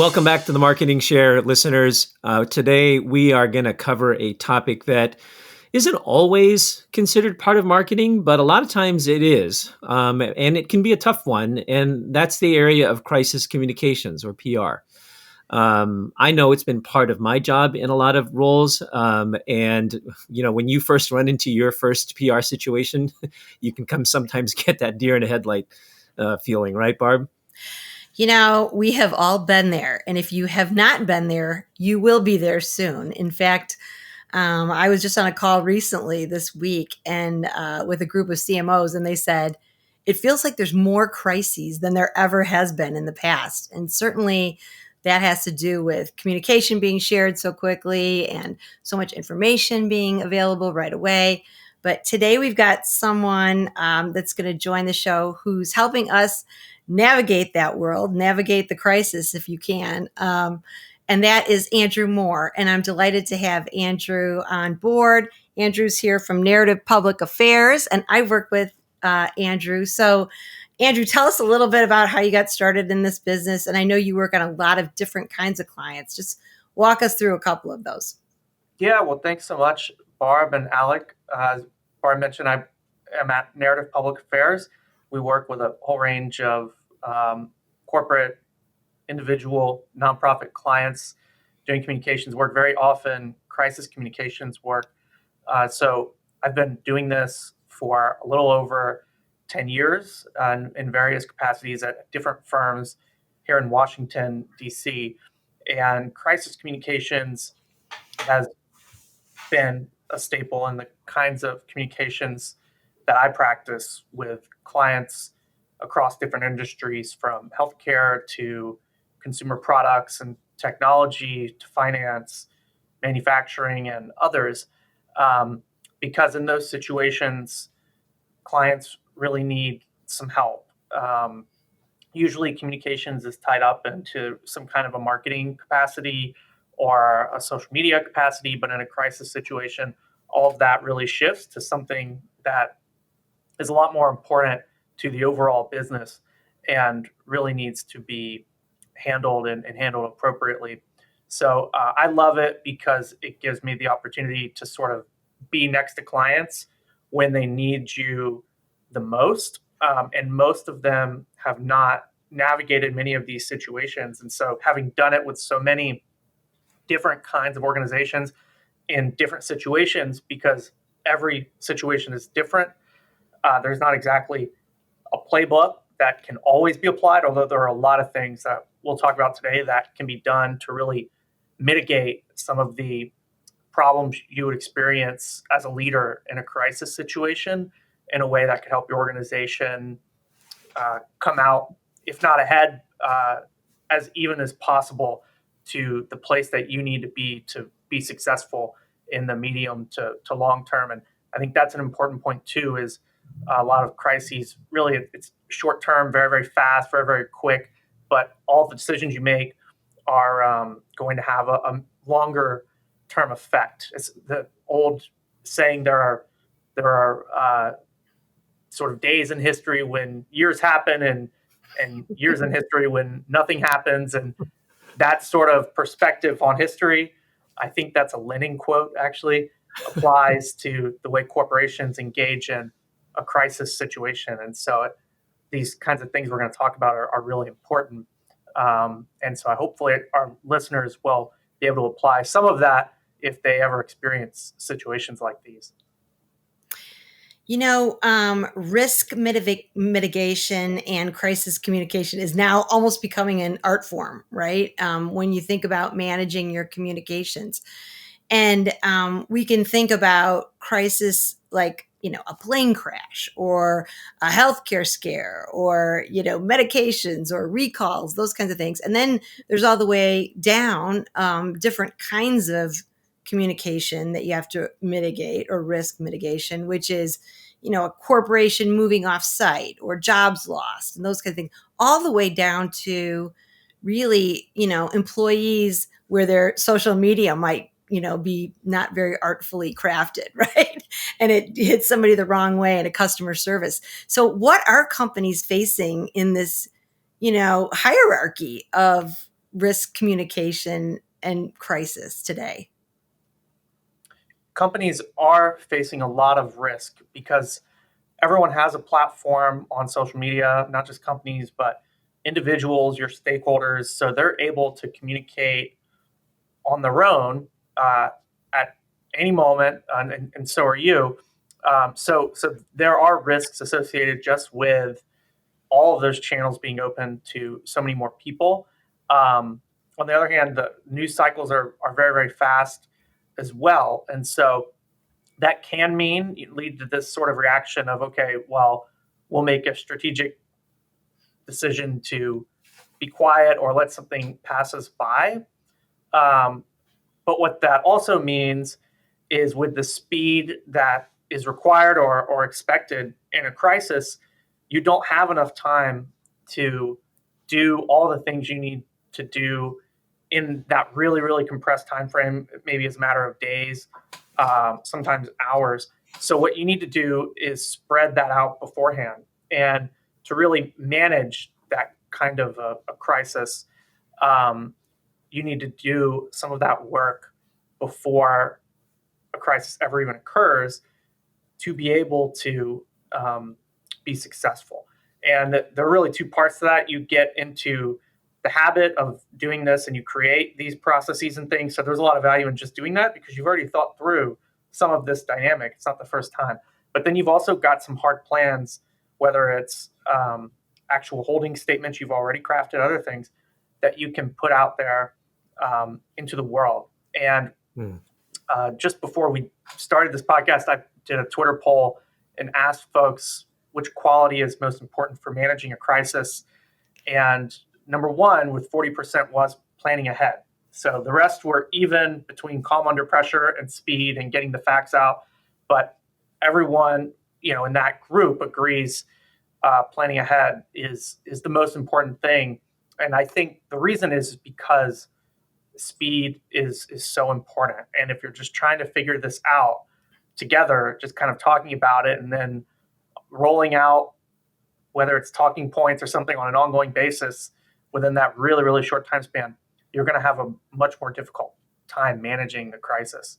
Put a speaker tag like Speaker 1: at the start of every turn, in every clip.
Speaker 1: Welcome back to the Marketing Share, listeners. Today, we are going to cover a topic that isn't always considered part of marketing, but a lot of times it is. And it can be a tough one. And that's the area of crisis communications, or PR. I know it's been part of my job in a lot of roles. When you first run into your first PR situation, you can sometimes get that deer in the headlight feeling, right, Barb?
Speaker 2: We have all been there. And if you have not been there, you will be there soon. In fact, I was just on a call recently this week and with a group of CMOs, and they said, it feels like there's more crises than there ever has been in the past. And certainly that has to do with communication being shared so quickly and so much information being available right away. But today we've got someone that's going to join the show who's helping us navigate that world, navigate the crisis if you can. And that is Andrew Moore. And I'm delighted to have Andrew on board. Andrew's here from Narrative Public Affairs, and I work with Andrew. So, Andrew, tell us a little bit about how you got started in this business. And I know you work on a lot of different kinds of clients. Just walk us through a couple of those.
Speaker 3: Yeah, well, thanks so much, Barb and Alec. As Barb mentioned, I am at Narrative Public Affairs. We work with a whole range of corporate, individual, nonprofit clients doing communications work, very often crisis communications work. So I've been doing this for a little over 10 years in various capacities at different firms here in Washington, D.C. And crisis communications has been a staple in the kinds of communications that I practice with clients across different industries, from healthcare to consumer products and technology to finance, manufacturing, and others. Because in those situations, clients really need some help. Usually, communications is tied up into some kind of a marketing capacity or a social media capacity, but in a crisis situation, all of that really shifts to something that is a lot more important to the overall business and really needs to be handled and handled appropriately. So I love it because it gives me the opportunity to sort of be next to clients when they need you the most. And most of them have not navigated many of these situations. And so, having done it with so many different kinds of organizations in different situations, because every situation is different, there's not exactly a playbook that can always be applied, although there are a lot of things that we'll talk about today that can be done to really mitigate some of the problems you would experience as a leader in a crisis situation in a way that could help your organization come out, if not ahead, as even as possible to the place that you need to be successful in the medium to long term. And I think that's an important point too, is a lot of crises, really it's short term, very, very fast, very, very quick, but all the decisions you make are going to have a longer term effect. It's the old saying, there are sort of days in history when years happen, and years in history when nothing happens. And that sort of perspective on history, I think that's a Lenin quote, actually applies to the way corporations engage in a crisis situation. And so these kinds of things we're going to talk about are really important. And so hopefully our listeners will be able to apply some of that if they ever experience situations like these.
Speaker 2: Risk mitigation and crisis communication is now almost becoming an art form, right? When you think about managing your communications. And we can think about crisis like, a plane crash or a healthcare scare or, medications or recalls, those kinds of things. And then there's all the way down different kinds of communication that you have to mitigate, or risk mitigation, which is, a corporation moving off site or jobs lost and those kind of things, all the way down to really, employees where their social media might, be not very artfully crafted, right? And it hits somebody the wrong way in a customer service. So what are companies facing in this, hierarchy of risk communication and crisis today?
Speaker 3: Companies are facing a lot of risk because everyone has a platform on social media, not just companies, but individuals, your stakeholders. So they're able to communicate on their own at any moment, and so are you. So there are risks associated just with all of those channels being open to so many more people. On the other hand, the news cycles are very, very fast as well. And so that can lead to this sort of reaction of, okay, well, we'll make a strategic decision to be quiet or let something pass us by. Um, but what that also means is with the speed that is required or expected in a crisis, you don't have enough time to do all the things you need to do in that really, really compressed time frame. Maybe it's a matter of days, sometimes hours. So what you need to do is spread that out beforehand, and to really manage that kind of a crisis. Um, you need to do some of that work before a crisis ever even occurs to be able to be successful. And there are really two parts to that. You get into the habit of doing this and you create these processes and things. So there's a lot of value in just doing that because you've already thought through some of this dynamic. It's not the first time. But then you've also got some hard plans, whether it's actual holding statements you've already crafted, other things that you can put out there into the world. And just before we started this podcast, I did a Twitter poll and asked folks which quality is most important for managing a crisis. And number one, with 40%, was planning ahead. So the rest were even between calm under pressure and speed and getting the facts out. But everyone, in that group agrees planning ahead is the most important thing. And I think the reason is because speed is so important. And if you're just trying to figure this out together, just kind of talking about it and then rolling out, whether it's talking points or something on an ongoing basis within that really, really short time span, you're going to have a much more difficult time managing the crisis.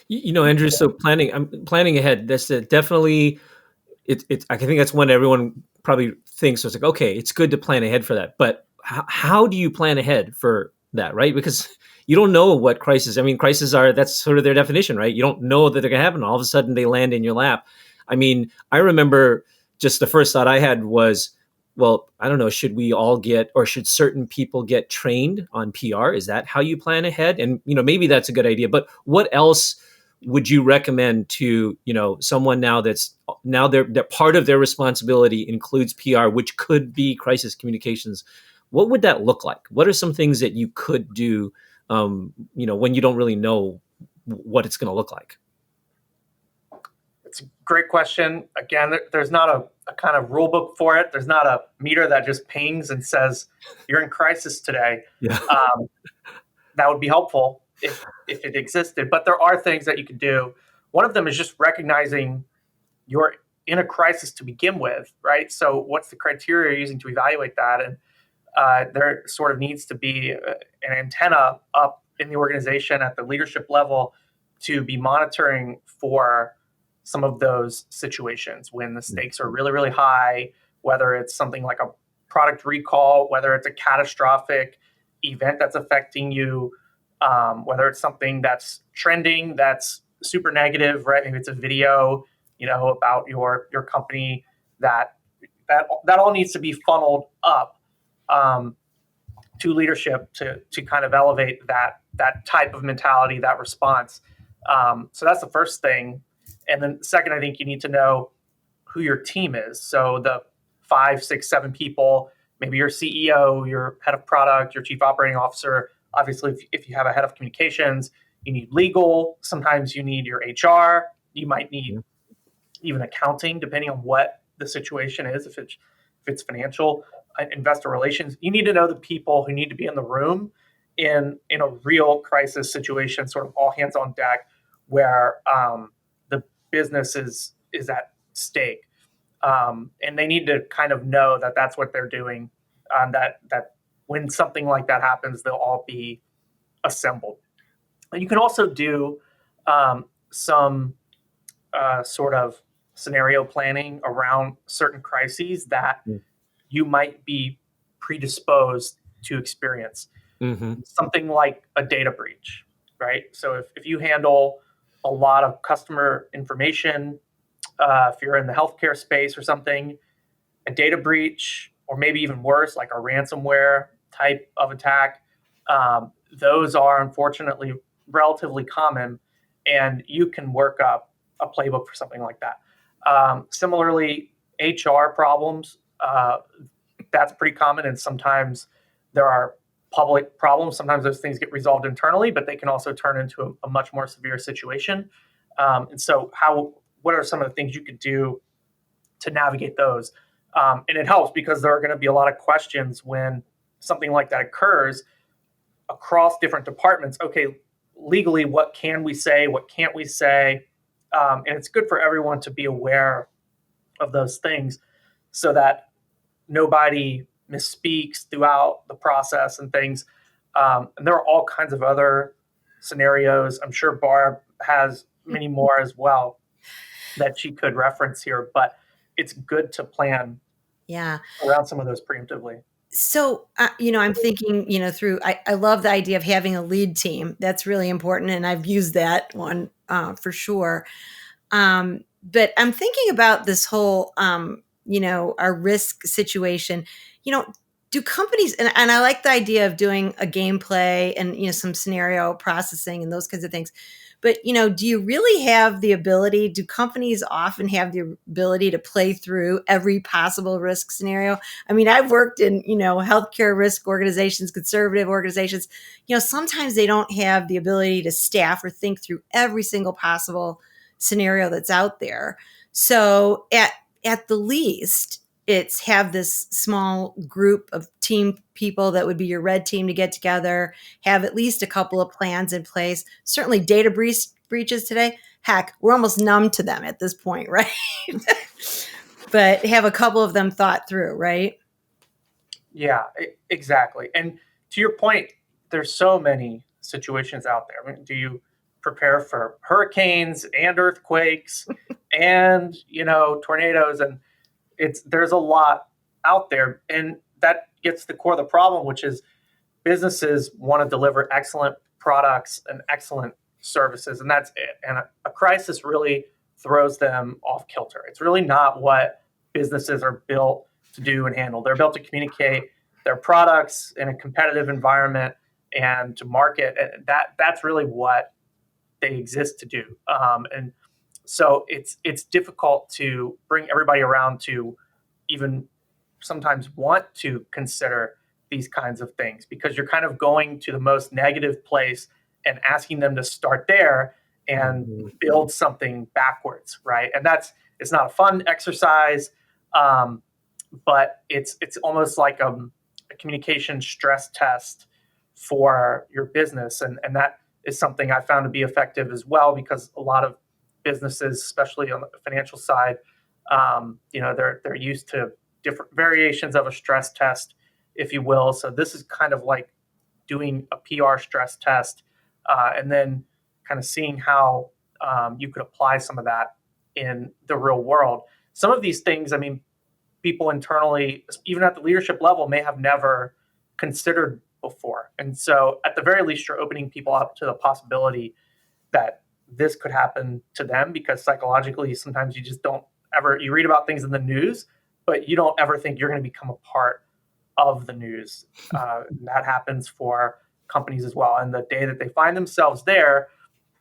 Speaker 1: Andrew, so planning ahead, that's definitely, I think that's when everyone probably thinks, so it's like, okay, it's good to plan ahead for that. But how do you plan ahead for that, right? Because you don't know what crises are, that's sort of their definition, right? You don't know that they're going to happen. All of a sudden they land in your lap. I remember just the first thought I had was, well, I don't know, should we all should certain people get trained on PR? Is that how you plan ahead? And, maybe that's a good idea, but what else would you recommend to, someone that part of their responsibility includes PR, which could be crisis communications? What would that look like? What are some things that you could do, when you don't really know what it's going to look like?
Speaker 3: It's a great question. Again, there's not a kind of rule book for it. There's not a meter that just pings and says, you're in crisis today.
Speaker 1: Yeah.
Speaker 3: That would be helpful if it existed. But there are things that you can do. One of them is just recognizing you're in a crisis to begin with, right? So what's the criteria you're using to evaluate that? And there sort of needs to be an antenna up in the organization at the leadership level to be monitoring for some of those situations when the stakes are really, really high, whether it's something like a product recall, whether it's a catastrophic event that's affecting you, whether it's something that's trending, that's super negative, right? Maybe it's a video, about your company that all needs to be funneled up to leadership to kind of elevate that type of mentality, that response. So that's the first thing. And then second, I think you need to know who your team is. So the 5, 6, 7 people, maybe your CEO, your head of product, your chief operating officer. Obviously, if you have a head of communications, you need legal. Sometimes you need your HR. You might need even accounting, depending on what the situation is. If it's financial, investor relations, you need to know the people who need to be in the room in a real crisis situation, sort of all hands on deck, where the business is at stake, and they need to kind of know that that's what they're doing, that when something like that happens, they'll all be assembled. And you can also do some sort of scenario planning around certain crises that
Speaker 1: Mm.
Speaker 3: you might be predisposed to experience.
Speaker 1: Mm-hmm.
Speaker 3: Something like a data breach, right? So if you handle a lot of customer information, if you're in the healthcare space or something, a data breach, or maybe even worse, like a ransomware type of attack, those are unfortunately relatively common, and you can work up a playbook for something like that. Similarly, HR problems, that's pretty common, and sometimes there are public problems. Sometimes those things get resolved internally, but they can also turn into a much more severe situation. And so, what are some of the things you could do to navigate those? And it helps because there are going to be a lot of questions when something like that occurs across different departments. Okay, legally, what can we say? What can't we say? And it's good for everyone to be aware of those things so that nobody misspeaks throughout the process and things. And there are all kinds of other scenarios. I'm sure Barb has many more as well that she could reference here, but it's good to plan
Speaker 2: Yeah.
Speaker 3: around some of those preemptively.
Speaker 2: So, I'm thinking, I love the idea of having a lead team. That's really important. And I've used that one for sure. But I'm thinking about this whole, our risk situation. Do companies, and I like the idea of doing a gameplay and, some scenario processing and those kinds of things. But, do you really have the ability? Do companies often have the ability to play through every possible risk scenario? I mean, I've worked in, healthcare risk organizations, conservative organizations. Sometimes they don't have the ability to staff or think through every single possible scenario that's out there. So at the least, it's have this small group of team people that would be your red team to get together, have at least a couple of plans in place. Certainly data breaches today, heck, we're almost numb to them at this point, right? But have a couple of them thought through, right?
Speaker 3: Yeah, exactly. And to your point, there's so many situations out there. I mean, do you prepare for hurricanes and earthquakes and tornadoes? And there's a lot out there, and that gets to the core of the problem, which is businesses want to deliver excellent products and excellent services, and that's it. And a crisis really throws them off kilter. It's really not what businesses are built to do and handle. They're built to communicate their products in a competitive environment and to market, and that's really what they exist to do. And so it's difficult to bring everybody around to even sometimes want to consider these kinds of things, because you're kind of going to the most negative place and asking them to start there and build something backwards, right? And it's not a fun exercise, but it's almost like a communication stress test for your business, and that is something I found to be effective as well, because a lot of businesses, especially on the financial side, they're used to different variations of a stress test, if you will. So this is kind of like doing a PR stress test, and then kind of seeing how you could apply some of that in the real world. Some of these things, I mean, people internally, even at the leadership level, may have never considered before. And so at the very least, you're opening people up to the possibility that this could happen to them, because psychologically, sometimes you just don't ever, you read about things in the news, but you don't ever think you're going to become a part of the news. That happens for companies as well. And the day that they find themselves there,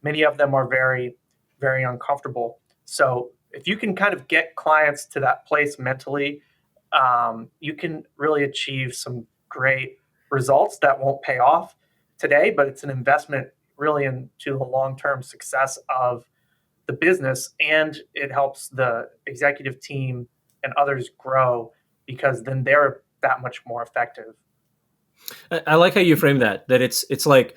Speaker 3: many of them are very, very uncomfortable. So if you can kind of get clients to that place mentally, you can really achieve some great results that won't pay off today, but it's an investment really into the long-term success of the business, and it helps the executive team and others grow, because then they're that much more effective.
Speaker 1: I like how you frame that it's like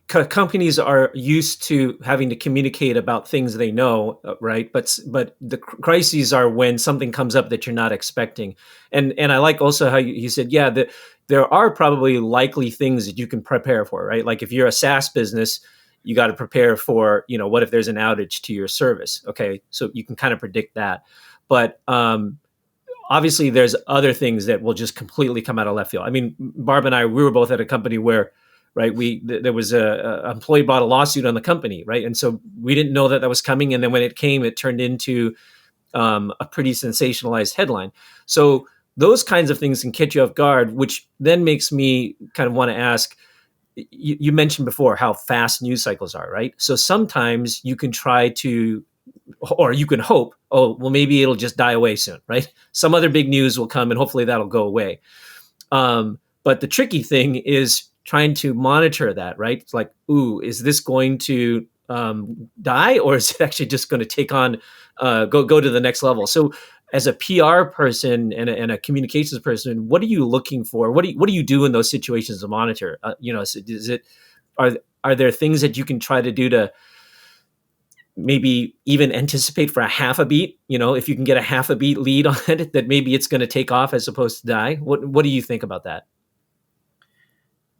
Speaker 1: companies are used to having to communicate about things they know, right? But the crises are when something comes up that you're not expecting. And I like also how you said, yeah, the there are probably likely things that you can prepare for, right? Like if you're a SaaS business, you got to prepare for, what if there's an outage to your service? Okay, so you can kind of predict that. But obviously, there's other things that will just completely come out of left field. I mean, Barb and I, we were both at a company where, right, there was a employee brought a lawsuit on the company, right, and so we didn't know that was coming, and then when it came, it turned into a pretty sensationalized headline. So those kinds of things can catch you off guard, which then makes me kind of want to ask. You mentioned before how fast news cycles are, right? So sometimes you can try to, or you can hope, oh, well, maybe it'll just die away soon, right? Some other big news will come and hopefully that'll go away. But the tricky thing is trying to monitor that, right? It's like, ooh, is this going to die, or is it actually just going to take on, go to the next level? So as a PR person and a communications person, what are you looking for? What do you do in those situations to monitor? Are there things that you can try to do to maybe even anticipate for a half a beat? If you can get a half a beat lead on it, that maybe it's going to take off as opposed to die. What do you think about that?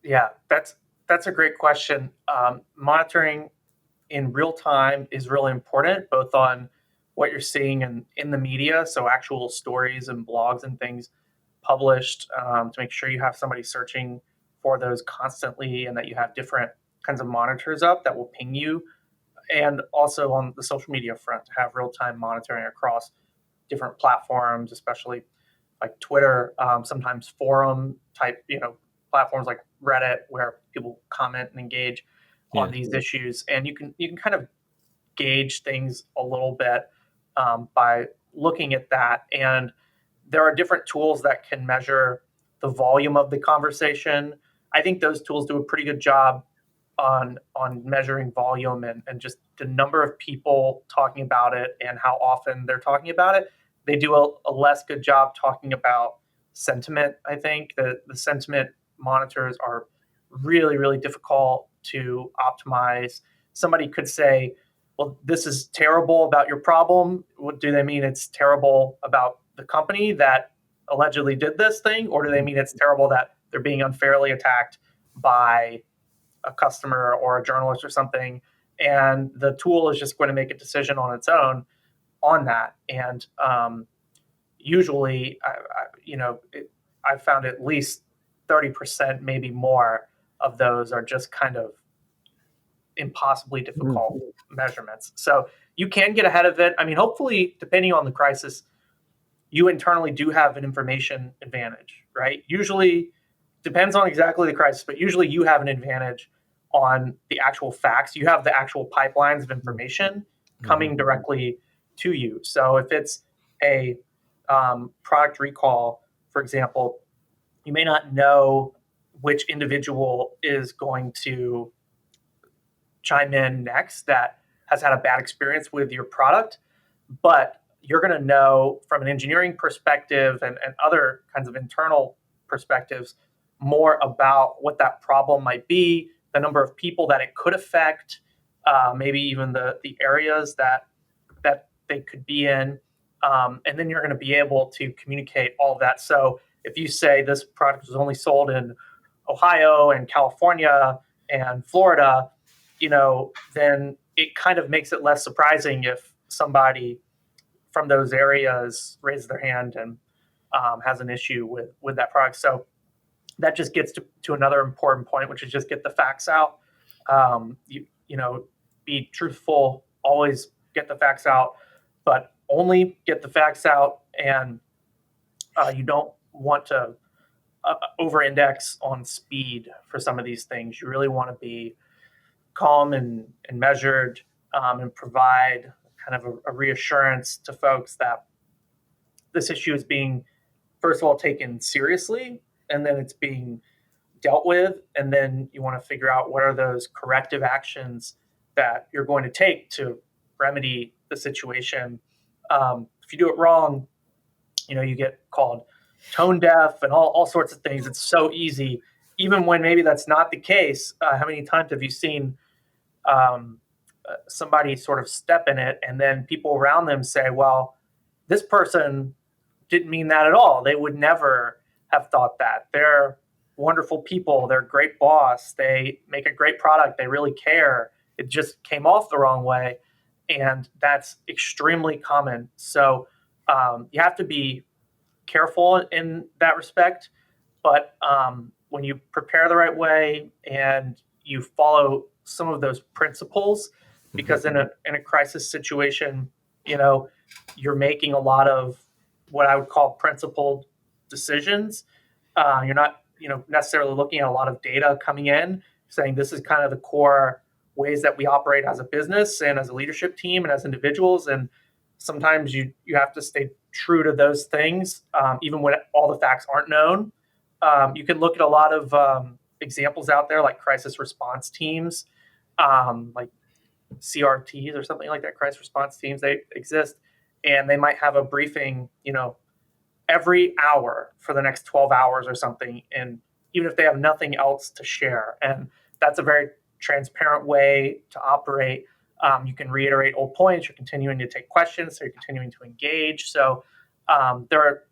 Speaker 3: Yeah, that's a great question. Monitoring in real time is really important, both on what you're seeing in the media, so actual stories and blogs and things published, to make sure you have somebody searching for those constantly, and that you have different kinds of monitors up that will ping you, and also on the social media front to have real-time monitoring across different platforms, especially like Twitter, sometimes forum type, platforms like Reddit, where people comment and engage on these issues, and you can kind of gauge things a little bit by looking at that. And there are different tools that can measure the volume of the conversation. I think those tools do a pretty good job on measuring volume and just the number of people talking about it and how often they're talking about it. They do a less good job talking about sentiment. I think that the sentiment monitors are really, really difficult to optimize. Somebody could say, well, this is terrible about your problem. What do they mean? It's terrible about the company that allegedly did this thing? Or do they mean it's terrible that they're being unfairly attacked by a customer or a journalist or something? And the tool is just going to make a decision on its own on that. And usually, I've found at least 30%, maybe more, of those are just kind of impossibly difficult measurements. So you can get ahead of it. I mean, hopefully, depending on the crisis, you internally do have an information advantage, right? Usually, depends on exactly the crisis, but usually you have an advantage on the actual facts. You have the actual pipelines of information coming directly to you. So if it's a product recall, for example, you may not know which individual is going to chime in next that has had a bad experience with your product, but you're going to know from an engineering perspective and other kinds of internal perspectives more about what that problem might be, the number of people that it could affect, maybe even the areas that they could be in, and then you're going to be able to communicate all of that. So if you say this product was only sold in Ohio and California and Florida, then it kind of makes it less surprising if somebody from those areas raises their hand and has an issue with that product. So that just gets to another important point, which is just get the facts out. Be truthful, always get the facts out, but only get the facts out. And you don't want to over-index on speed for some of these things. You really want to be calm and measured, and provide kind of a reassurance to folks that this issue is being, first of all, taken seriously, and then it's being dealt with. And then you want to figure out what are those corrective actions that you're going to take to remedy the situation. If you do it wrong, you get called tone deaf and all sorts of things. It's so easy, even when maybe that's not the case. How many times have you seen somebody sort of step in it, and then people around them say, well, this person didn't mean that at all. They would never have thought that. They're wonderful people. They're a great boss. They make a great product. They really care. It just came off the wrong way. And that's extremely common. So you have to be careful in that respect. But when you prepare the right way and you follow some of those principles, because in a crisis situation, you know, you're making a lot of what I would call principled decisions. You're not, necessarily looking at a lot of data coming in, saying this is kind of the core ways that we operate as a business and as a leadership team and as individuals. And sometimes you have to stay true to those things, even when all the facts aren't known. You can look at a lot of examples out there, like crisis response teams, like CRTs or something like that. Crisis response teams, they exist, and they might have a briefing, every hour for the next 12 hours or something. And even if they have nothing else to share, and that's a very transparent way to operate. You can reiterate old points. You're continuing to take questions, so you're continuing to engage. So there are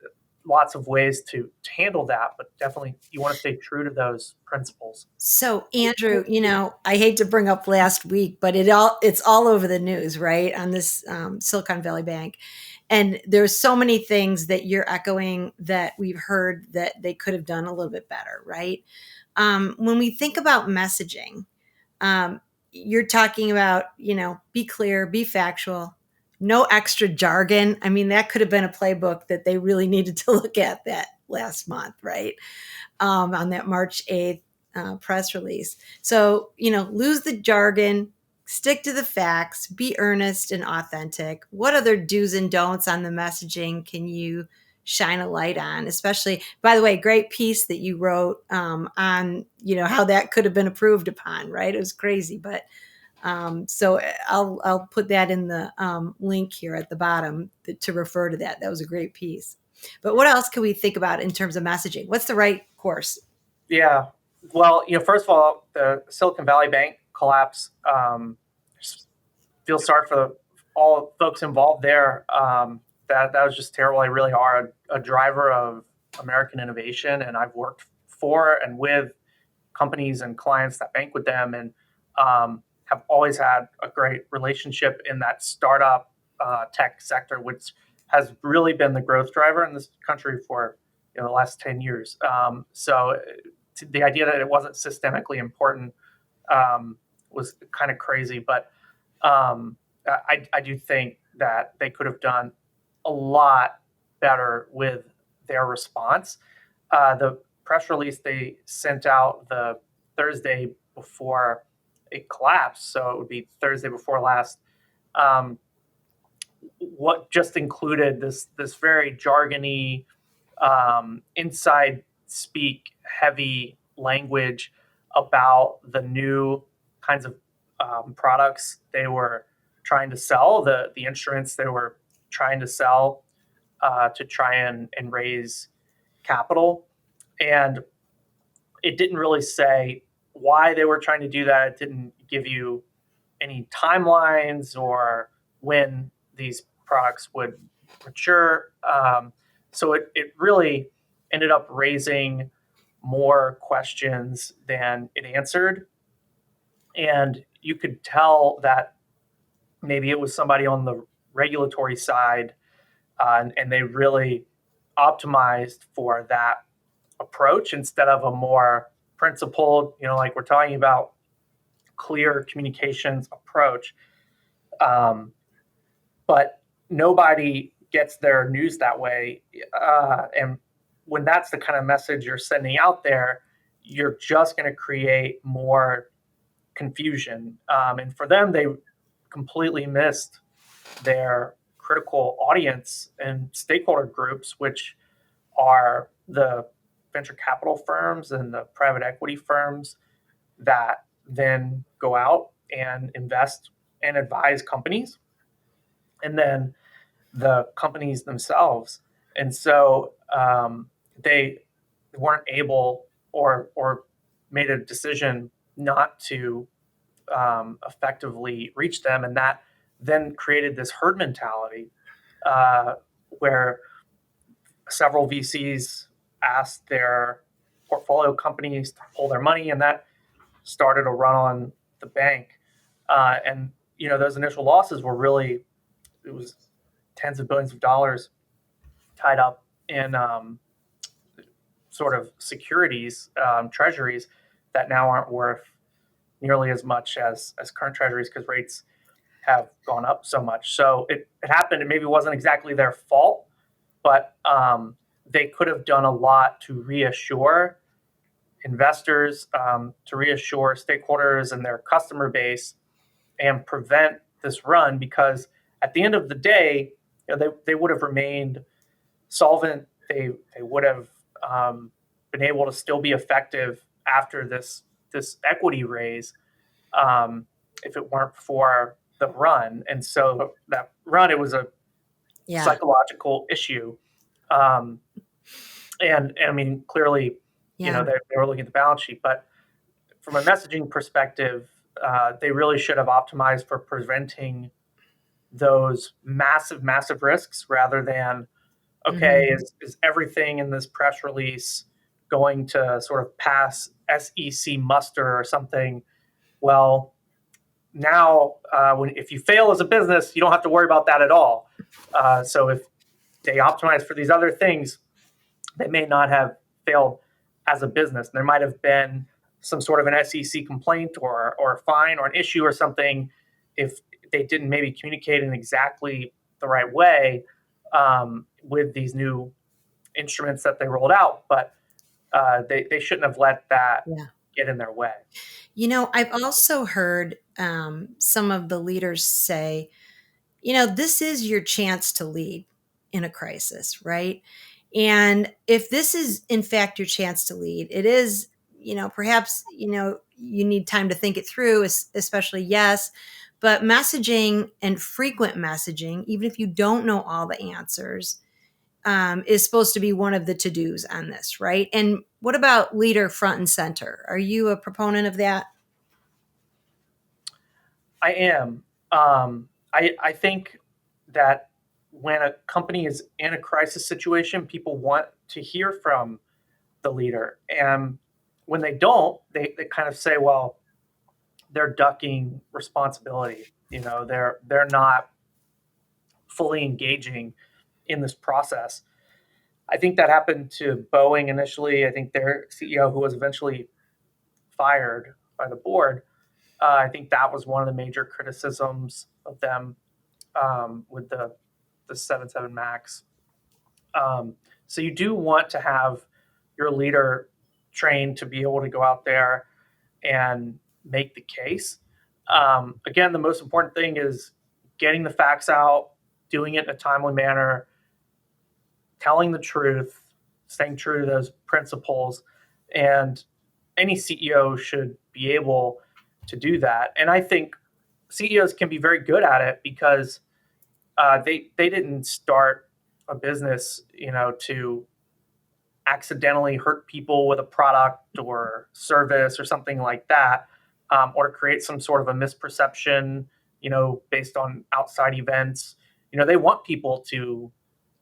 Speaker 3: lots of ways to handle that, but definitely you want to stay true to those principles.
Speaker 2: So Andrew, I hate to bring up last week, but it's all over the news, right? On this Silicon Valley Bank. And there's so many things that you're echoing that we've heard that they could have done a little bit better, right? When we think about messaging, you're talking about, be clear, be factual, no extra jargon. I mean, that could have been a playbook that they really needed to look at that last month, right? On that March 8th press release. So, lose the jargon, stick to the facts, be earnest and authentic. What other do's and don'ts on the messaging can you shine a light on? Especially, by the way, great piece that you wrote on, how that could have been improved upon, right? It was crazy, but so I'll put that in the link here at the bottom to refer to that. That was a great piece. But what else can we think about in terms of messaging? What's the right course?
Speaker 3: Yeah. Well, first of all, the Silicon Valley Bank collapse, feel sorry for all folks involved there. That was just terrible. They really are a driver of American innovation, and I've worked for and with companies and clients that bank with them, and have always had a great relationship in that startup tech sector, which has really been the growth driver in this country for the last 10 years. So the idea that it wasn't systemically important was kind of crazy, but I do think that they could have done a lot better with their response. The press release they sent out the Thursday before it collapsed, so it would be Thursday before last. What just included this very jargony, inside speak heavy language about the new kinds of products they were trying to sell, the insurance they were trying to sell to try and raise capital. And it didn't really say why they were trying to do that. It didn't give you any timelines or when these products would mature. So it really ended up raising more questions than it answered. And you could tell that maybe it was somebody on the regulatory side, and they really optimized for that approach instead of a more principled, like we're talking about, clear communications approach. But nobody gets their news that way. And when that's the kind of message you're sending out there, you're just going to create more confusion. And for them, they completely missed their critical audience and stakeholder groups, which are the venture capital firms and the private equity firms that then go out and invest and advise companies, and then the companies themselves. And so they weren't able or made a decision not to effectively reach them. And that then created this herd mentality where several VCs asked their portfolio companies to pull their money, and that started a run on the bank. And those initial losses were really, it was tens of billions of dollars tied up in sort of securities, treasuries that now aren't worth nearly as much as current treasuries because rates have gone up so much. So it happened. It maybe wasn't exactly their fault, but they could have done a lot to reassure investors, to reassure stakeholders and their customer base, and prevent this run. Because at the end of the day, they would have remained solvent. They would have been able to still be effective after this equity raise, if it weren't for the run. And so that run, it was a psychological issue. And I mean, clearly, they were looking at the balance sheet, but from a messaging perspective, they really should have optimized for preventing those massive, massive risks rather than, okay, is everything in this press release going to sort of pass SEC muster or something? Well, now, if you fail as a business, you don't have to worry about that at all. So if they optimize for these other things, they may not have failed as a business. There might have been some sort of an SEC complaint or a fine or an issue or something if they didn't maybe communicate in exactly the right way with these new instruments that they rolled out. But they shouldn't have let that get in their way.
Speaker 2: I've also heard some of the leaders say, this is your chance to lead in a crisis, right? And if this is in fact your chance to lead, it is, perhaps, you need time to think it through, especially, yes, but messaging and frequent messaging, even if you don't know all the answers, is supposed to be one of the to-dos on this, right? And what about leader front and center? Are you a proponent of that?
Speaker 3: I am. I think that when a company is in a crisis situation, people want to hear from the leader. And when they don't, they kind of say, well, they're ducking responsibility. They're not fully engaging in this process. I think that happened to Boeing initially. I think their CEO, who was eventually fired by the board, I think that was one of the major criticisms of them with the 77 Max. So you do want to have your leader trained to be able to go out there and make the case. Again, the most important thing is getting the facts out, doing it in a timely manner, telling the truth, staying true to those principles. And any CEO should be able to do that. And I think CEOs can be very good at it because they didn't start a business, to accidentally hurt people with a product or service or something like that, or to create some sort of a misperception, based on outside events. They want people to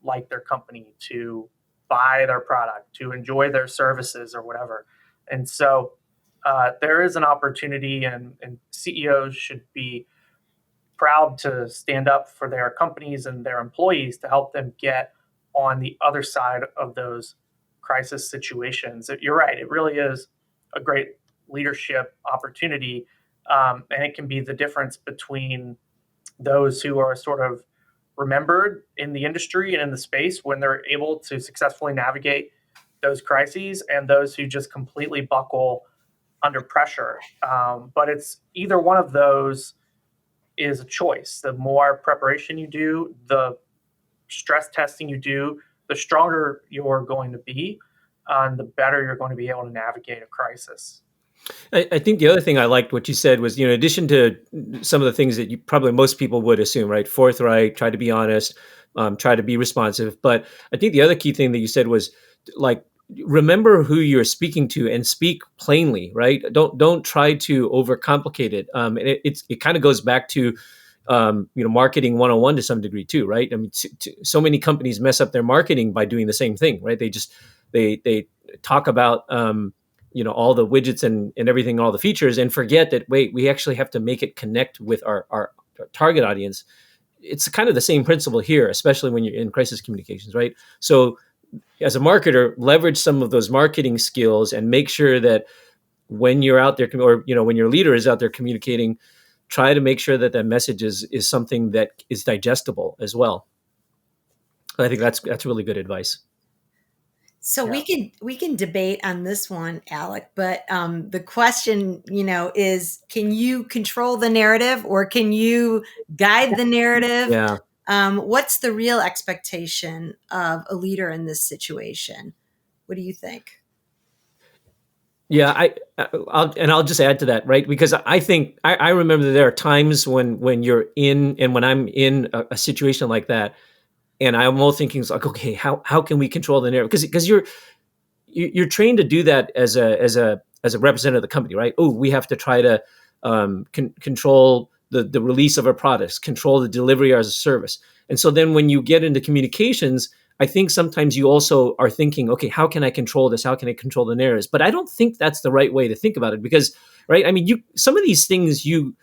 Speaker 3: like their company, to buy their product, to enjoy their services or whatever. And so there is an opportunity, and CEOs should be proud to stand up for their companies and their employees to help them get on the other side of those crisis situations. You're right. It really is a great leadership opportunity. And it can be the difference between those who are sort of remembered in the industry and in the space when they're able to successfully navigate those crises, and those who just completely buckle under pressure. But it's either one of those is a choice. The more preparation you do, the stress testing you do, the stronger you're going to be, and the better you're going to be able to navigate a crisis.
Speaker 1: I think the other thing I liked what you said was, in addition to some of the things that you probably most people would assume, right? Forthright, try to be honest, try to be responsive. But I think the other key thing that you said was like, remember who you're speaking to and speak plainly, right? Don't try to overcomplicate it. It kind of goes back to, marketing 101 to some degree too, right? I mean, so many companies mess up their marketing by doing the same thing, right? They talk about all the widgets and everything, all the features, and forget that, wait, we actually have to make it connect with our target audience. It's kind of the same principle here, especially when you're in crisis communications, right? So as a marketer, leverage some of those marketing skills and make sure that when you're out there, or when your leader is out there communicating, try to make sure that that message is something that is digestible as well. I think that's really good advice.
Speaker 2: So we can debate on this one, Alec, but the question, is, can you control the narrative or can you guide the narrative?
Speaker 1: Yeah.
Speaker 2: What's the real expectation of a leader in this situation? What do you think?
Speaker 1: Yeah, I'll just add to that, right? Because I think I remember that there are times when you're in, and when I'm in a situation like that, and I'm all thinking like, okay, how can we control the narrative? Because you're trained to do that as a representative of the company, right? Oh, we have to try to control the release of our products, control the delivery as a service. And so then when you get into communications, I think sometimes you also are thinking, okay, how can I control this? How can I control the narratives? But I don't think that's the right way to think about it, because, right? I mean, some of these things you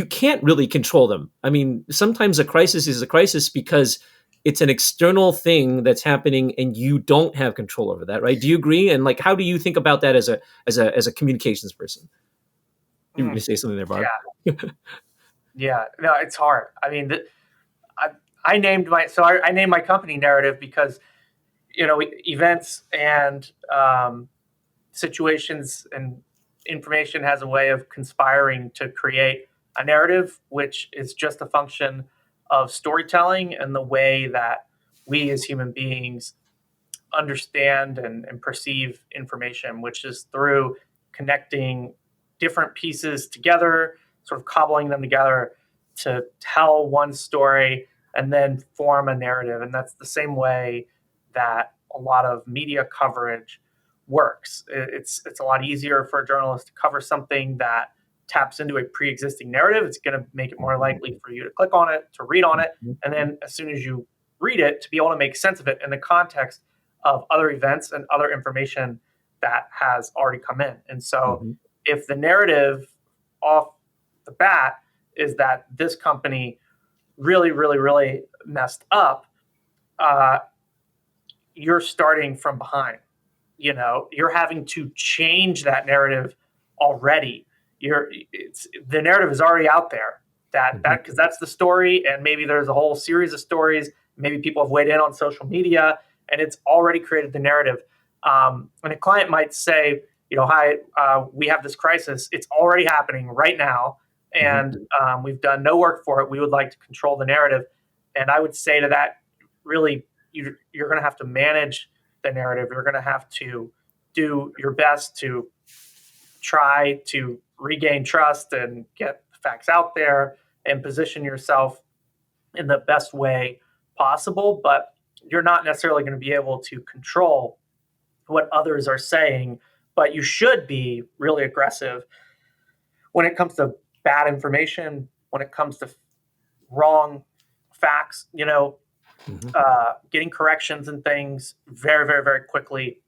Speaker 1: can't really control them. I mean, sometimes a crisis is a crisis because it's an external thing that's happening and you don't have control over that, right? Do you agree? And like, how do you think about that as a communications person? You want to say something there, Barb?
Speaker 3: Yeah. No, it's hard. I mean, I named my company Narrative because, events and situations and information has a way of conspiring to create a narrative, which is just a function of storytelling and the way that we as human beings understand and perceive information, which is through connecting different pieces together, sort of cobbling them together to tell one story and then form a narrative. And that's the same way that a lot of media coverage works. It's a lot easier for a journalist to cover something that taps into a pre-existing narrative. It's going to make it more likely for you to click on it, to read on it, and then as soon as you read it, to be able to make sense of it in the context of other events and other information that has already come in. And so if the narrative off the bat is that this company really, really, really messed up, you're starting from behind. You're having to change that narrative already. The narrative is already out there. Because that's the story, and maybe there's a whole series of stories. Maybe people have weighed in on social media, and it's already created the narrative. And a client might say, hi, we have this crisis. It's already happening right now, and we've done no work for it. We would like to control the narrative. And I would say to that, really, you're going to have to manage the narrative. You're going to have to do your best to try to regain trust and get the facts out there and position yourself in the best way possible. But you're not necessarily going to be able to control what others are saying, but you should be really aggressive when it comes to bad information, when it comes to wrong facts, getting corrections and things very, very, very quickly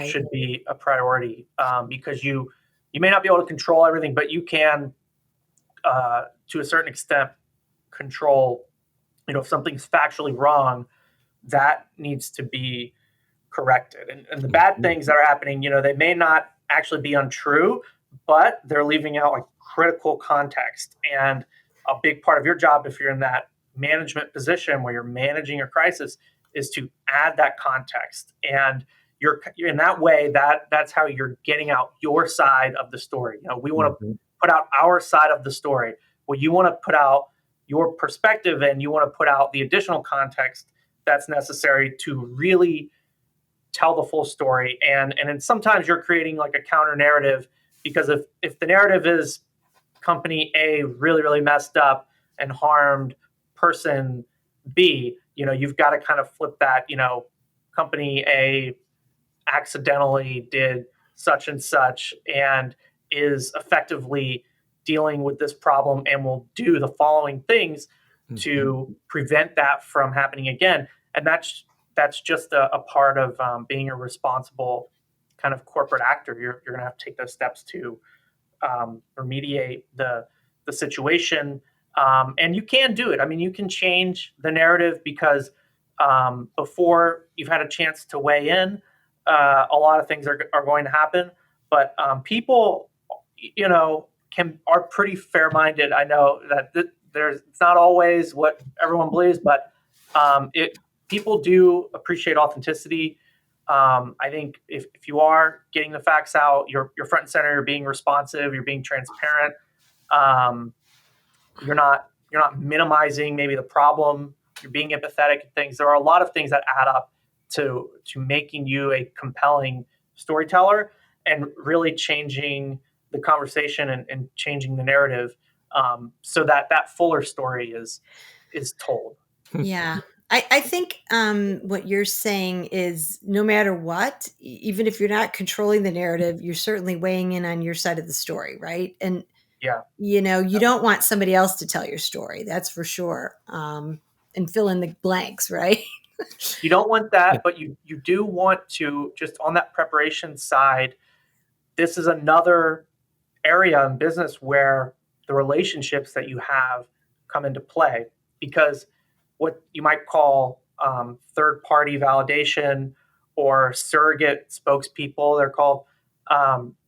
Speaker 3: should be a priority, because you may not be able to control everything, but you can, to a certain extent, control, if something's factually wrong, that needs to be corrected. And the bad things that are happening, they may not actually be untrue, but they're leaving out like critical context. And a big part of your job, if you're in that management position where you're managing a crisis, is to add that context. And you're in that way, that's how you're getting out your side of the story. We want to put out our side of the story. Well, you want to put out your perspective, and you want to put out the additional context that's necessary to really tell the full story. And then sometimes you're creating like a counter narrative, because if the narrative is company A really, really messed up and harmed person B, you've got to kind of flip that, company A accidentally did such and such and is effectively dealing with this problem and will do the following things to prevent that from happening again. And that's just a part of being a responsible kind of corporate actor. You're going to have to take those steps to remediate the situation. And you can do it. I mean, you can change the narrative because before you've had a chance to weigh in, a lot of things are going to happen. But people, are pretty fair-minded. I know that it's not always what everyone believes, but people do appreciate authenticity. I think if you are getting the facts out, you're front and center, you're being responsive, you're being transparent. You're not minimizing maybe the problem. You're being empathetic and things. There are a lot of things that add up to making you a compelling storyteller and really changing the conversation and changing the narrative, so that fuller story is told.
Speaker 2: Yeah. I think what you're saying is no matter what, even if you're not controlling the narrative, you're certainly weighing in on your side of the story, right? And,
Speaker 3: Yeah.
Speaker 2: you don't want somebody else to tell your story, that's for sure, and fill in the blanks, right?
Speaker 3: You don't want that, but you do want to, just on that preparation side, this is another area in business where the relationships that you have come into play, because what you might call third-party validation or surrogate spokespeople, they're called,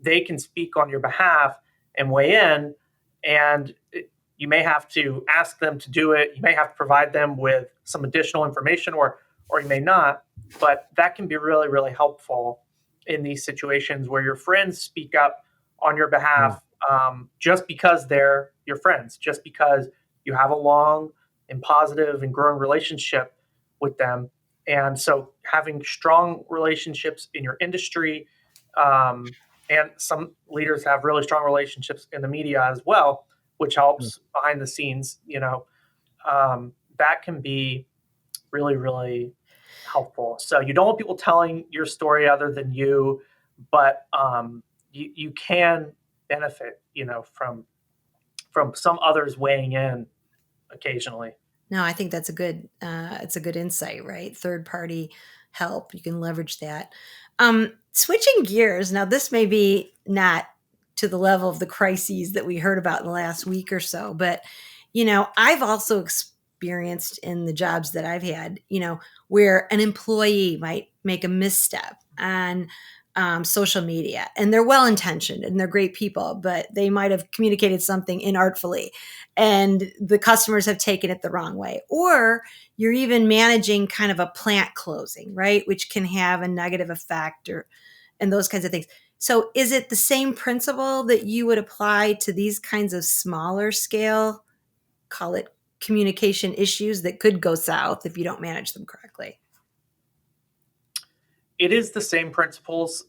Speaker 3: they can speak on your behalf and weigh in, and you may have to ask them to do it. You may have to provide them with some additional information, or you may not. But that can be really, really helpful in these situations where your friends speak up on your behalf, just because they're your friends, just because you have a long and positive and growing relationship with them. And so having strong relationships in your industry, and some leaders have really strong relationships in the media as well, which helps behind the scenes, that can be really, really helpful. So you don't want people telling your story other than you, but you can benefit, from some others weighing in occasionally.
Speaker 2: No, I think that's it's a good insight, right? Third party help, you can leverage that. Switching gears, now this may be not to the level of the crises that we heard about in the last week or so, but I've also experienced in the jobs that I've had, where an employee might make a misstep on social media, and they're well intentioned and they're great people, but they might have communicated something inartfully and the customers have taken it the wrong way. Or you're even managing kind of a plant closing, right? Which can have a negative effect and those kinds of things. So is it the same principle that you would apply to these kinds of smaller scale, call it communication issues that could go south if you don't manage them correctly?
Speaker 3: It is the same principles.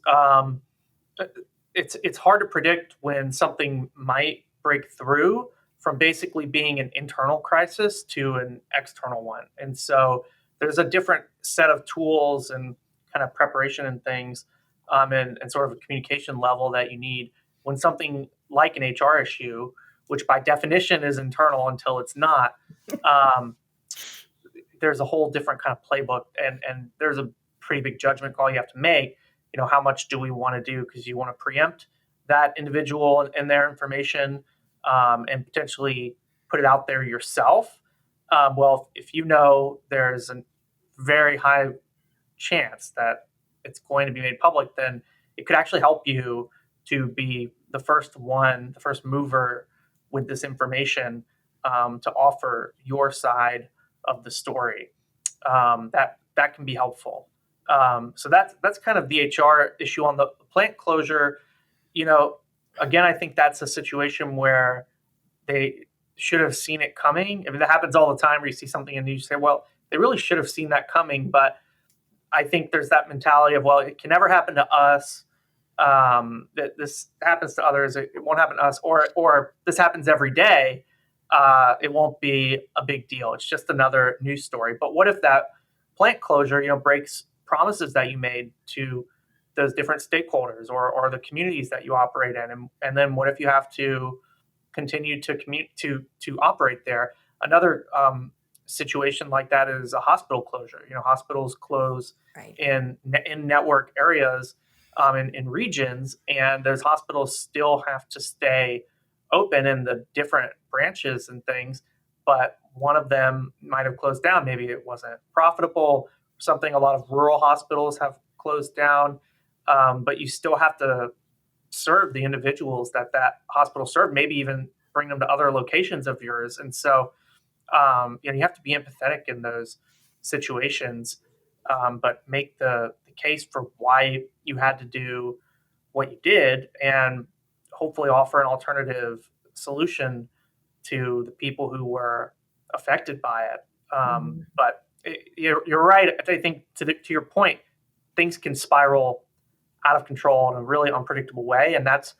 Speaker 3: It's hard to predict when something might break through from basically being an internal crisis to an external one. And so there's a different set of tools and kind of preparation and things, and sort of a communication level that you need when something like an HR issue, which by definition is internal until it's not. There's a whole different kind of playbook, and there's a pretty big judgment call you have to make. How much do we want to do, because you want to preempt that individual and their information, and potentially put it out there yourself. Well, if there's a very high chance that it's going to be made public, then it could actually help you to be the first mover with this information, to offer your side of the story. That can be helpful. So that's kind of the HR issue. On the plant closure, again, I think that's a situation where they should have seen it coming. I mean, that happens all the time where you see something and you say, well, they really should have seen that coming. But I think there's that mentality of, well, it can never happen to us. That this happens to others, it won't happen to us, or this happens every day. It won't be a big deal. It's just another news story. But what if that plant closure, breaks promises that you made to those different stakeholders or the communities that you operate in? And then what if you have to continue to commute to operate there. Another situation like that is a hospital closure. Hospitals close
Speaker 2: Right.
Speaker 3: in network areas, in regions, and those hospitals still have to stay open in the different branches and things, but one of them might have closed down. Maybe it wasn't profitable, something. A lot of rural hospitals have closed down, but you still have to serve the individuals that hospital served, maybe even bring them to other locations of yours. And so, you have to be empathetic in those situations, but make the case for why you had to do what you did, and hopefully offer an alternative solution to the people who were affected by it.
Speaker 2: Mhm.
Speaker 3: But you're right. I think to your point, things can spiral out of control in a really unpredictable way, and that's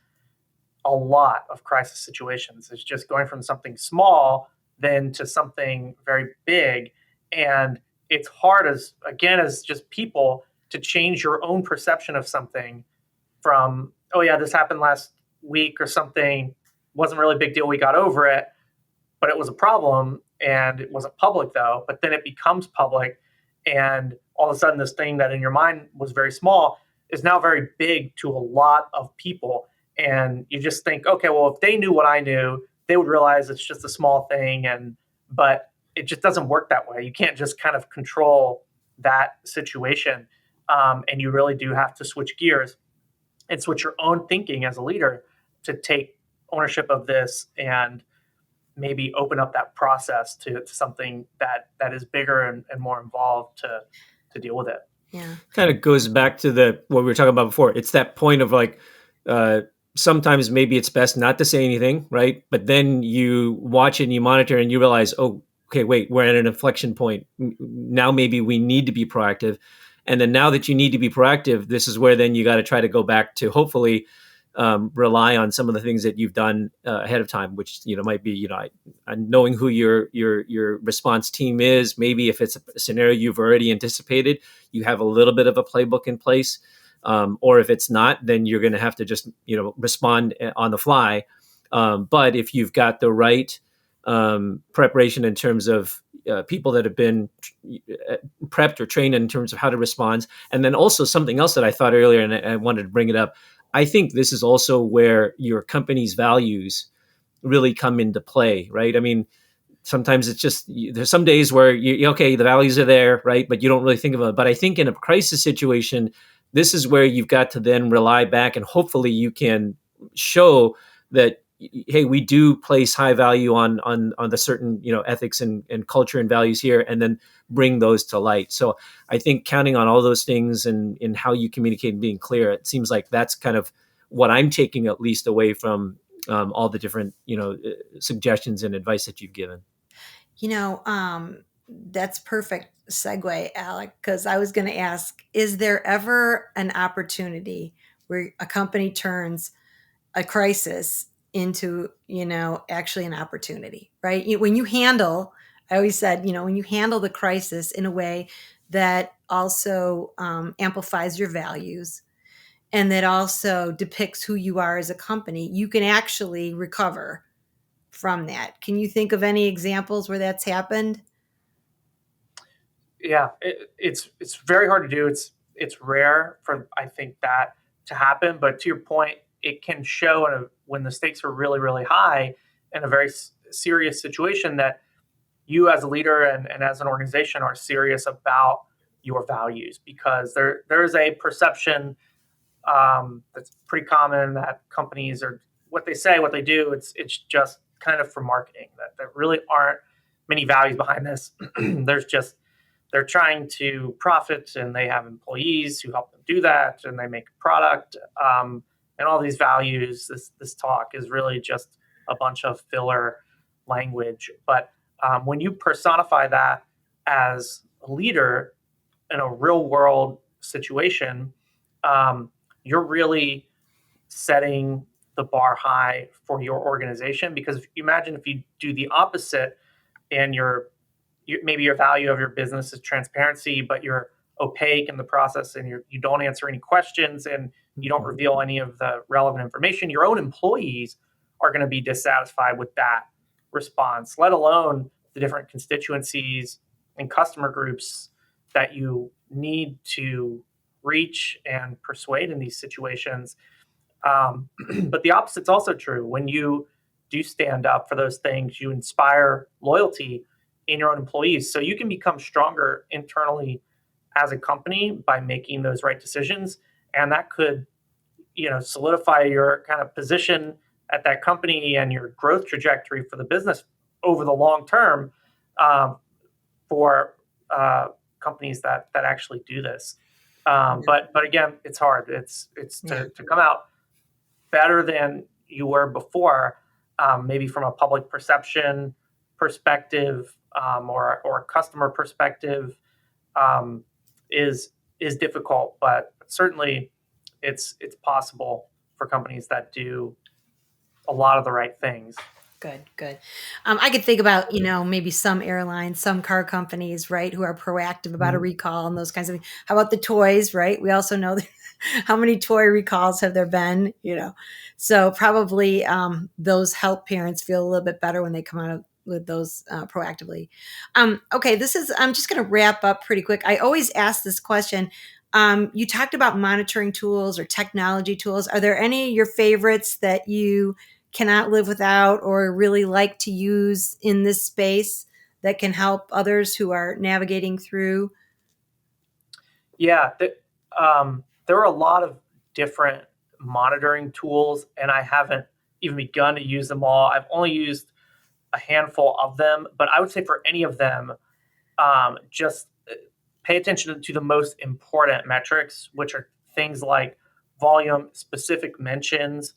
Speaker 3: a lot of crisis situations. It's just going from something small then to something very big, and it's hard as just people to change your own perception of something from, oh yeah, this happened last week or something, wasn't really a big deal, we got over it, but it was a problem, and it wasn't public though. But then it becomes public, and all of a sudden this thing that in your mind was very small is now very big to a lot of people. And you just think, okay, well, if they knew what I knew, they would realize it's just a small thing. But it just doesn't work that way. You can't just kind of control that situation. And you really do have to switch gears and switch your own thinking as a leader to take ownership of this, and maybe open up that process to something that is bigger and more involved to deal with it.
Speaker 2: Yeah.
Speaker 1: Kind of goes back to what we were talking about before. It's that point of like, sometimes maybe it's best not to say anything, right? But then you watch it and you monitor and you realize, oh, okay, wait, we're at an inflection point. Now maybe we need to be proactive. And then now that you need to be proactive, this is where then you got to try to go back to hopefully rely on some of the things that you've done ahead of time, which might be knowing who your response team is. Maybe if it's a scenario you've already anticipated, you have a little bit of a playbook in place. Or if it's not, then you're going to have to just respond on the fly. But if you've got the right preparation in terms of people that have been prepped or trained in terms of how to respond, and then also something else that I thought earlier, and I wanted to bring it up. I think this is also where your company's values really come into play, right? I mean, sometimes it's just, there's some days where okay, the values are there, right? But you don't really think of it. But I think in a crisis situation, this is where you've got to then rely back, and hopefully you can show that, hey, we do place high value on the certain ethics and culture and values here, and then bring those to light. So I think counting on all those things and in how you communicate and being clear, it seems like that's kind of what I'm taking at least away from all the different suggestions and advice that you've given.
Speaker 2: That's perfect segue, Alec, because I was going to ask, is there ever an opportunity where a company turns a crisis into, actually an opportunity, right? When you handle, I always said, when you handle the crisis in a way that also amplifies your values and that also depicts who you are as a company, you can actually recover from that. Can you think of any examples where that's happened?
Speaker 3: Yeah, it's very hard to do. It's rare for, I think, that to happen. But to your point, it can show when the stakes are really, really high in a very serious situation, that you as a leader and as an organization are serious about your values, because there is a perception that's pretty common that companies are what they say, what they do. It's just kind of for marketing. That there really aren't many values behind this. There's just, they're trying to profit, and they have employees who help them do that, and they make a product, and all these values. This talk is really just a bunch of filler language. But when you personify that as a leader in a real world situation, you're really setting the bar high for your organization. Because if you imagine if you do the opposite, and maybe your value of your business is transparency, but you're opaque in the process, and you don't answer any questions, and you don't reveal any of the relevant information, your own employees are going to be dissatisfied with that response, let alone the different constituencies and customer groups that you need to reach and persuade in these situations. But the opposite's also true. When you do stand up for those things, you inspire loyalty in your own employees. So you can become stronger internally as a company by making those right decisions. And that could, solidify your kind of position at that company and your growth trajectory for the business over the long term, for companies that actually do this. But again, it's hard. It's to come out better than you were before, maybe from a public perception perspective, or customer perspective, is difficult. But certainly, it's possible for companies that do a lot of the right things.
Speaker 2: Good. I could think about, maybe some airlines, some car companies, right, who are proactive about a recall and those kinds of things. How about the toys, right? We also know that how many toy recalls have there been, So probably those help parents feel a little bit better when they come out with those proactively. Okay, I'm just going to wrap up pretty quick. I always ask this question. You talked about monitoring tools or technology tools. Are there any of your favorites that you cannot live without or really like to use in this space that can help others who are navigating through?
Speaker 3: Yeah, there are a lot of different monitoring tools, and I haven't even begun to use them all. I've only used a handful of them, but I would say for any of them, just pay attention to the most important metrics, which are things like volume, specific mentions.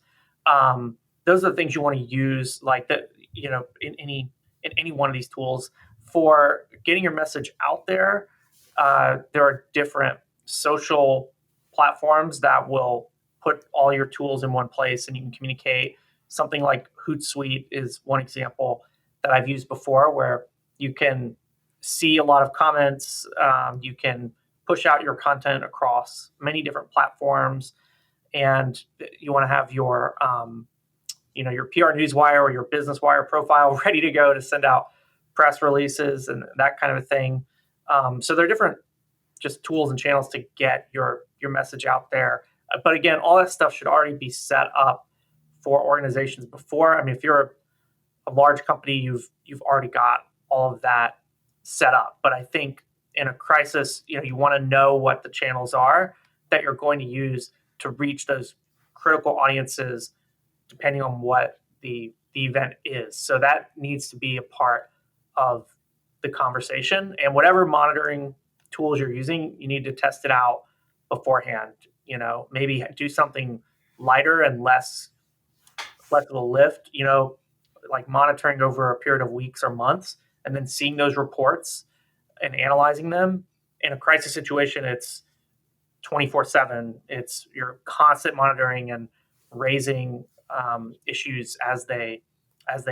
Speaker 3: Those are the things you want to use, like that, in any one of these tools for getting your message out there. There are different social platforms that will put all your tools in one place and you can communicate. Something like Hootsuite is one example that I've used before, where you can see a lot of comments. You can push out your content across many different platforms, and you want to have your your PR Newswire or your Business Wire profile ready to go to send out press releases and that kind of a thing. So there are different just tools and channels to get your message out there. But again, all that stuff should already be set up for organizations before. I mean, if you're a large company, you've already got all of that set up. But I think in a crisis, you want to know what the channels are that you're going to use to reach those critical audiences, depending on what the event is. So that needs to be a part of the conversation. And whatever monitoring tools you're using, you need to test it out beforehand. Maybe do something lighter and less of a lift, like monitoring over a period of weeks or months, and then seeing those reports and analyzing them. In a crisis situation, it's 24/7. It's your constant monitoring and raising issues as they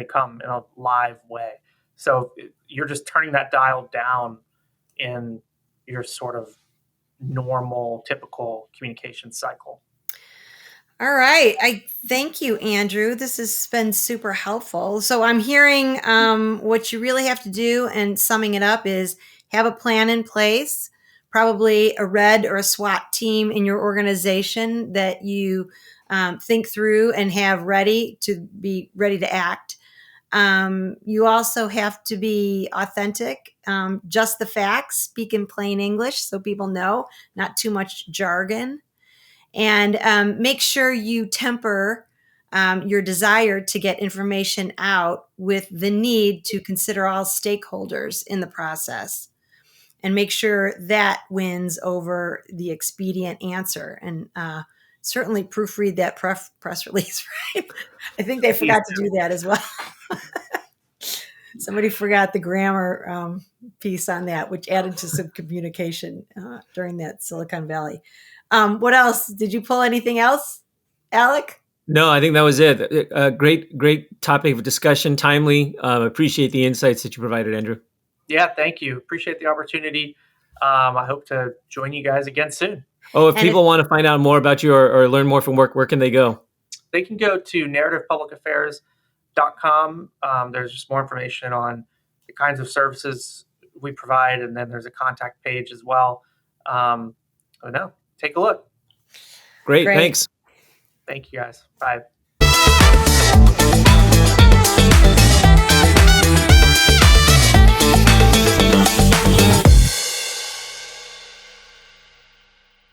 Speaker 3: come in a live way. So you're just turning that dial down in your sort of normal, typical communication cycle.
Speaker 2: All right. I thank you, Andrew. This has been super helpful. So I'm hearing what you really have to do, and summing it up is have a plan in place, probably a RED or a SWAT team in your organization that you think through and have ready to act. You also have to be authentic, just the facts, speak in plain English so people know, not too much jargon. And make sure you temper your desire to get information out with the need to consider all stakeholders in the process, and make sure that wins over the expedient answer. And certainly proofread that press release, right? I think they forgot to do that as well. Somebody forgot the grammar piece on that, which added to some communication during that Silicon Valley. What else? Did you pull anything else, Alec?
Speaker 1: No, I think that was it. A great topic of discussion, timely. Appreciate the insights that you provided, Andrew.
Speaker 3: Yeah, thank you. Appreciate the opportunity. I hope to join you guys again soon.
Speaker 1: Oh, if people want to find out more about you or learn more from work, where can they go?
Speaker 3: they can go to narrativepublicaffairs.com. There's just more information on the kinds of services we provide, and then there's a contact page as well. No, take a look.
Speaker 1: Great.
Speaker 2: Great.
Speaker 1: Thanks.
Speaker 3: Thank you, guys. Bye.